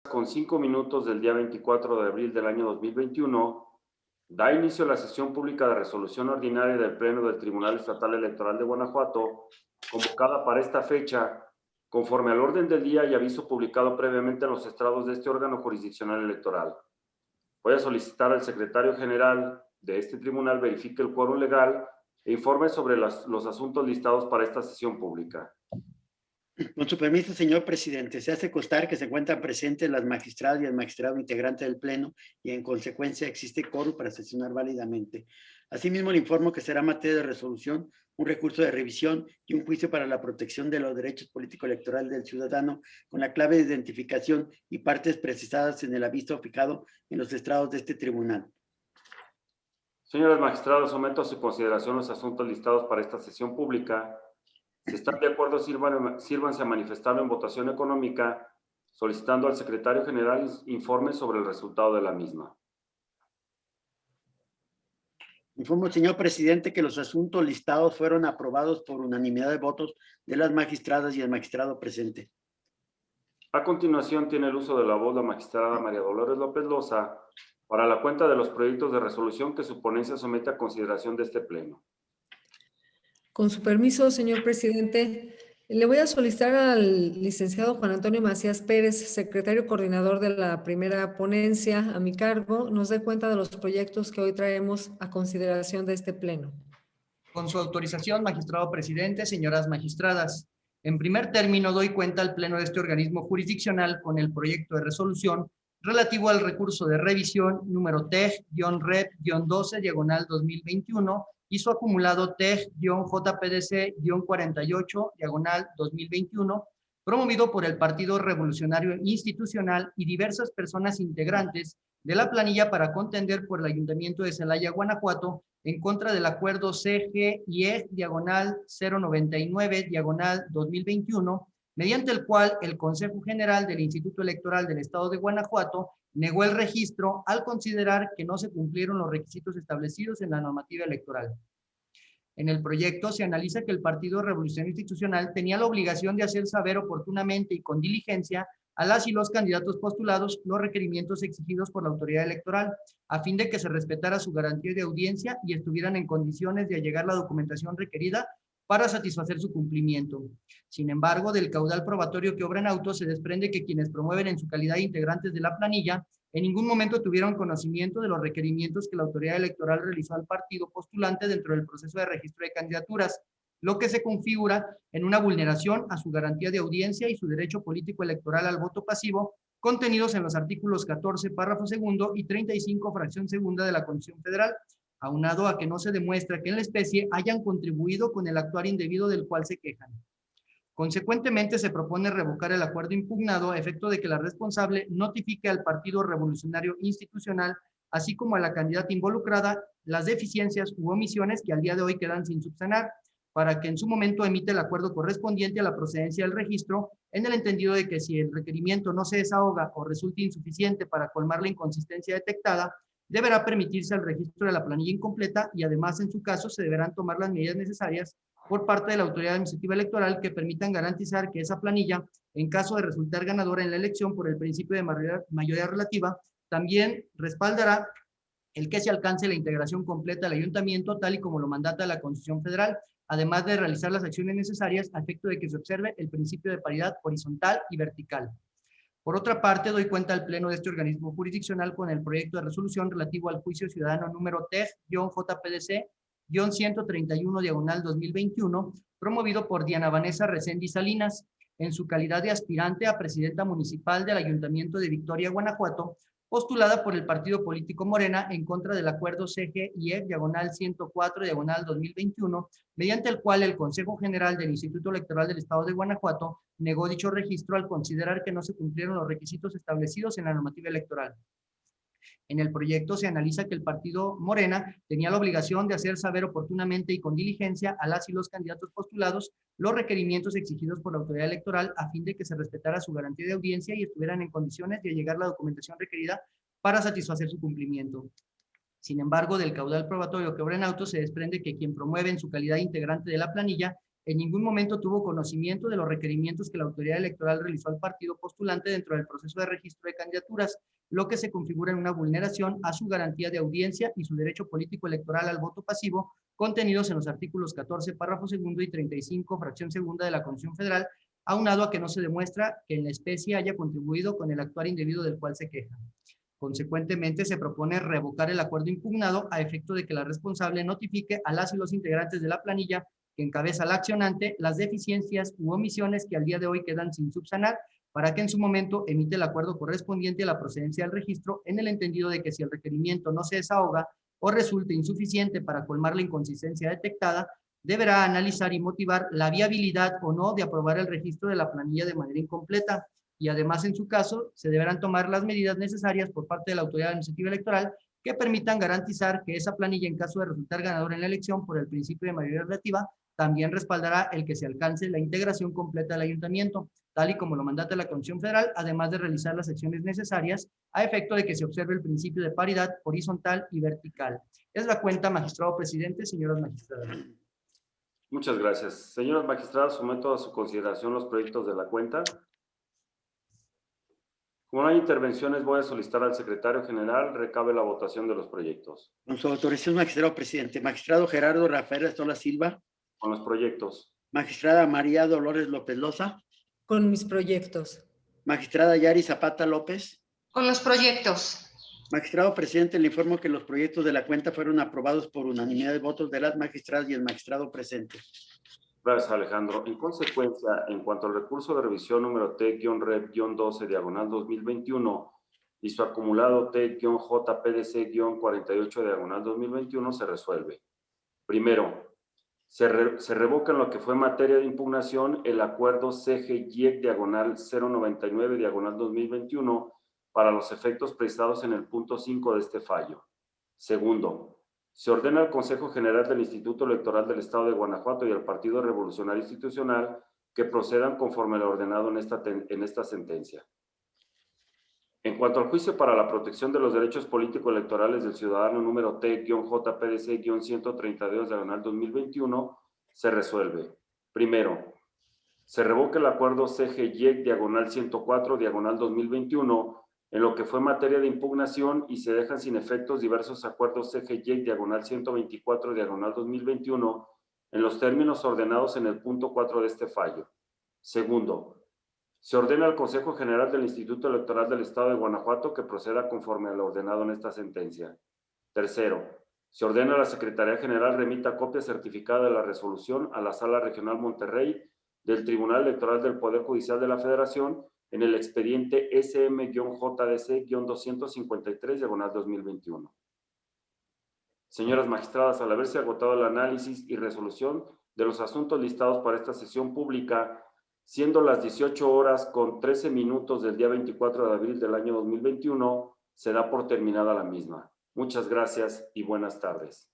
con 5 minutos del día 24 de abril del año 2021, da inicio a la sesión pública de resolución ordinaria del Pleno del Tribunal Estatal Electoral de Guanajuato, convocada para esta fecha, conforme al orden del día y aviso publicado previamente en los estrados de este órgano jurisdiccional electoral. Voy a solicitar al secretario general de este tribunal verifique el quórum legal e informe sobre los asuntos listados para esta sesión pública. Con su permiso, señor presidente, se hace constar que se encuentran presentes las magistradas y el magistrado integrante del Pleno y, en consecuencia, existe quórum para sesionar válidamente. Asimismo, le informo que será materia de resolución un recurso de revisión y un juicio para la protección de los derechos político-electorales del ciudadano con la clave de identificación y partes precisadas en el aviso fijado en los estrados de este tribunal. Señores magistrados, someto a su consideración los asuntos listados para esta sesión pública. Si están de acuerdo, sírvanse a manifestarlo en votación económica, solicitando al secretario general informe sobre el resultado de la misma. Informo, señor presidente, que los asuntos listados fueron aprobados por unanimidad de votos de las magistradas y el magistrado presente. A continuación, tiene el uso de la voz la magistrada María Dolores López Loza para la cuenta de los proyectos de resolución que su ponencia somete a consideración de este Pleno. Con su permiso, señor presidente, le voy a solicitar al licenciado Juan Antonio Macías Pérez, secretario coordinador de la primera ponencia a mi cargo, nos dé cuenta de los proyectos que hoy traemos a consideración de este Pleno. Con su autorización, magistrado presidente, señoras magistradas, en primer término doy cuenta al Pleno de este organismo jurisdiccional con el proyecto de resolución relativo al recurso de revisión número TEG-REP-12/2021 y su acumulado TEG-JPDC-48/2021, promovido por el Partido Revolucionario Institucional y diversas personas integrantes de la planilla para contender por el Ayuntamiento de Celaya, Guanajuato, en contra del acuerdo CGIE-099-2021, mediante el cual el Consejo General del Instituto Electoral del Estado de Guanajuato negó el registro al considerar que no se cumplieron los requisitos establecidos en la normativa electoral. En el proyecto se analiza que el Partido Revolución Institucional tenía la obligación de hacer saber oportunamente y con diligencia a las y los candidatos postulados los requerimientos exigidos por la autoridad electoral, a fin de que se respetara su garantía de audiencia y estuvieran en condiciones de allegar la documentación requerida para satisfacer su cumplimiento. Sin embargo, del caudal probatorio que obra en auto se desprende que quienes promueven en su calidad de integrantes de la planilla en ningún momento tuvieron conocimiento de los requerimientos que la autoridad electoral realizó al partido postulante dentro del proceso de registro de candidaturas, lo que se configura en una vulneración a su garantía de audiencia y su derecho político electoral al voto pasivo, contenidos en los artículos 14, párrafo segundo y 35, fracción segunda de la Constitución Federal, aunado a que no se demuestra que en la especie hayan contribuido con el actuar indebido del cual se quejan. Consecuentemente, se propone revocar el acuerdo impugnado a efecto de que la responsable notifique al Partido Revolucionario Institucional, así como a la candidata involucrada, las deficiencias u omisiones que al día de hoy quedan sin subsanar, para que en su momento emite el acuerdo correspondiente a la procedencia del registro, en el entendido de que si el requerimiento no se desahoga o resulta insuficiente para colmar la inconsistencia detectada, deberá permitirse el registro de la planilla incompleta y además, en su caso, se deberán tomar las medidas necesarias por parte de la autoridad administrativa electoral que permitan garantizar que esa planilla, en caso de resultar ganadora en la elección por el principio de mayoría relativa, también respaldará el que se alcance la integración completa del ayuntamiento, tal y como lo mandata la Constitución Federal, además de realizar las acciones necesarias a efecto de que se observe el principio de paridad horizontal y vertical. Por otra parte, doy cuenta al Pleno de este organismo jurisdiccional con el proyecto de resolución relativo al juicio ciudadano número TEG-JPDC-131/2021, promovido por Diana Vanessa Reséndi Salinas, en su calidad de aspirante a presidenta municipal del Ayuntamiento de Victoria, Guanajuato, postulada por el partido político Morena en contra del acuerdo CGIE-104/2021, mediante el cual el Consejo General del Instituto Electoral del Estado de Guanajuato negó dicho registro al considerar que no se cumplieron los requisitos establecidos en la normativa electoral. En el proyecto se analiza que el partido Morena tenía la obligación de hacer saber oportunamente y con diligencia a las y los candidatos postulados los requerimientos exigidos por la autoridad electoral a fin de que se respetara su garantía de audiencia y estuvieran en condiciones de allegar la documentación requerida para satisfacer su cumplimiento. Sin embargo, del caudal probatorio que obra en auto se desprende que quien promueve en su calidad integrante de la planilla en ningún momento tuvo conocimiento de los requerimientos que la autoridad electoral realizó al partido postulante dentro del proceso de registro de candidaturas, lo que se configura en una vulneración a su garantía de audiencia y su derecho político electoral al voto pasivo, contenidos en los artículos 14, párrafo segundo y 35, fracción segunda de la Constitución Federal, aunado a que no se demuestra que en la especie haya contribuido con el actuar indebido del cual se queja. Consecuentemente, se propone revocar el acuerdo impugnado a efecto de que la responsable notifique a las y los integrantes de la planilla que encabeza la accionante las deficiencias u omisiones que al día de hoy quedan sin subsanar, para que en su momento emite el acuerdo correspondiente a la procedencia del registro, en el entendido de que si el requerimiento no se desahoga o resulta insuficiente para colmar la inconsistencia detectada, deberá analizar y motivar la viabilidad o no de aprobar el registro de la planilla de manera incompleta, y además, en su caso, se deberán tomar las medidas necesarias por parte de la autoridad administrativa electoral que permitan garantizar que esa planilla, en caso de resultar ganadora en la elección por el principio de mayoría relativa, también respaldará el que se alcance la integración completa del ayuntamiento, tal y como lo mandata la Constitución Federal, además de realizar las acciones necesarias a efecto de que se observe el principio de paridad horizontal y vertical. Es la cuenta, magistrado presidente, señoras magistradas. Muchas gracias. Señoras magistradas, someto a su consideración los proyectos de la cuenta. Como no hay intervenciones, voy a solicitar al secretario general recabe la votación de los proyectos. Con su autorización, magistrado presidente. Magistrado Gerardo Rafael Estola Silva. Con los proyectos. Magistrada María Dolores López Loza. Con mis proyectos. Magistrada Yari Zapata López. Con los proyectos. Magistrado presidente, le informo que los proyectos de la cuenta fueron aprobados por unanimidad de votos de las magistradas y el magistrado presente. Gracias, Alejandro. En consecuencia, en cuanto al recurso de revisión número T-Rep-12-2021 y su acumulado T-JPDC-48-2021 se resuelve. Primero, se revoca en lo que fue materia de impugnación el acuerdo CG-099-2021 para los efectos precisados en el punto 5 de este fallo. Segundo, se ordena al Consejo General del Instituto Electoral del Estado de Guanajuato y al Partido Revolucionario Institucional que procedan conforme lo ordenado en esta sentencia. En cuanto al juicio para la protección de los derechos político-electorales del ciudadano número T-JPDC-132-2021, se resuelve. Primero, se revoca el acuerdo CG-104-2021 en lo que fue materia de impugnación y se dejan sin efectos diversos acuerdos CG-124-2021 en los términos ordenados en el punto 4 de este fallo. Segundo, se ordena al Consejo General del Instituto Electoral del Estado de Guanajuato que proceda conforme a lo ordenado en esta sentencia. Tercero, se ordena a la Secretaría General remita copia certificada de la resolución a la Sala Regional Monterrey del Tribunal Electoral del Poder Judicial de la Federación en el expediente SM-JDC-253-2021. Señoras magistradas, al haberse agotado el análisis y resolución de los asuntos listados para esta sesión pública, siendo las 18 horas con 13 minutos del día 24 de abril del año 2021, se da por terminada la misma. Muchas gracias y buenas tardes.